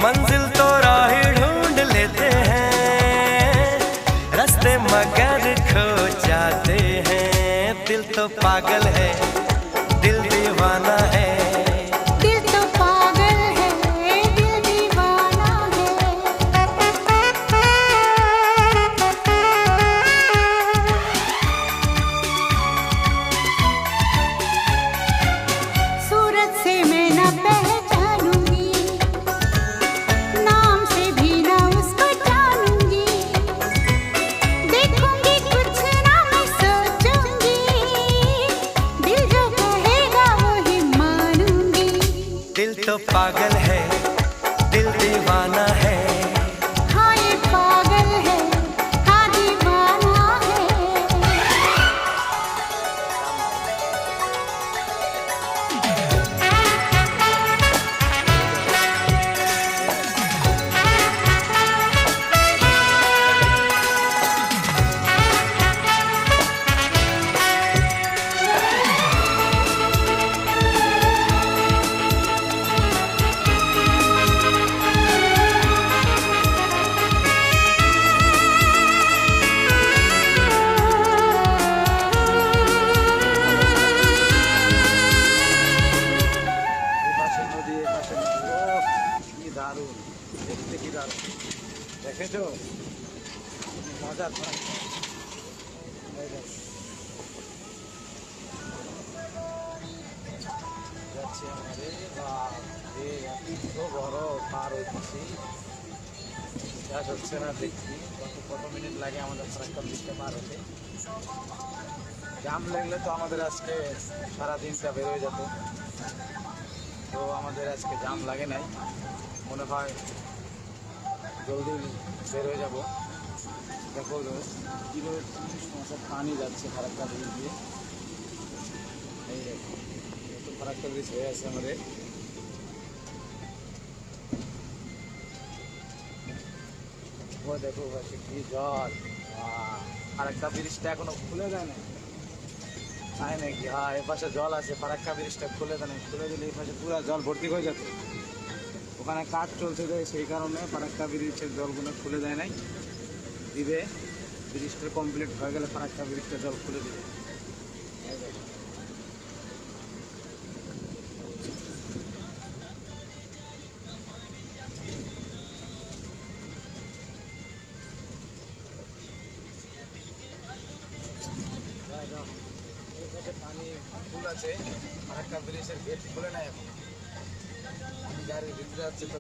मंजिल तो राही ढूंढ लेते हैं, रास्ते मगर खो जाते हैं। दिल तो पागल है, दिल दीवाना है। दिल तो पागल है, दिल दीवाना है। सूरत से मैं न पहचानूंगी, नाम से भी न उसको जानूंगी। देखूंगी कुछ ना मैं सोचूंगी, दिल जो कहेगा वही मानूंगी। दिल तो पागल है, दिल दीवाना है। हाँ ये पागल है, हाँ दीवाना है। দারুণ দেখতে, কি দারুণ দেখেছো, মজার না? যাচ্ছে আমাদের এত বড় পার হইতেছি, শেষ হচ্ছে না দেখছি। কত মিনিট লাগে আমাদের ফারাক্কা ব্রিজটা পার হতে। জাম লাগলে তো আমাদের আজকে সারাদিনটা বের হয়ে যেত, তো আমাদের আজকে জাম লাগে নাই। মনে হয় জলদি বের হয়ে যাবো। দেখো কীভাবে সমস্যার পানি যাচ্ছে ফারাক্কা ব্রিজ দিয়ে। এই দেখো কত ফারাক্কা ব্রিজ হয়ে আছে আমাদের। ও দেখো পাশে কি জল, ফারাক্কা ব্রিজটা এখনো খুলে দেয় না, তাই নাকি? হ্যাঁ, এ পাশে জল আছে, ফারাক্কা ব্রিজটা খুলে দেয় না। খুলে দিলে এই পাশে পুরো জল ভর্তি হয়ে যেত। ওখানে কাজ চলছে, সেই কারণে ফারাক্কা ব্রিজের জলগুলো খুলে দেয় নাই। দিবে, ব্রিজটা কমপ্লিট হয়ে গেলে ফারাক্কা ব্রিজটা জল খুলে দিবে। পানি ফুল আছে, ফারাক্কা ব্রিজের গেট খুলে নাই এখন। গাড়ির ভিতরে যাচ্ছে।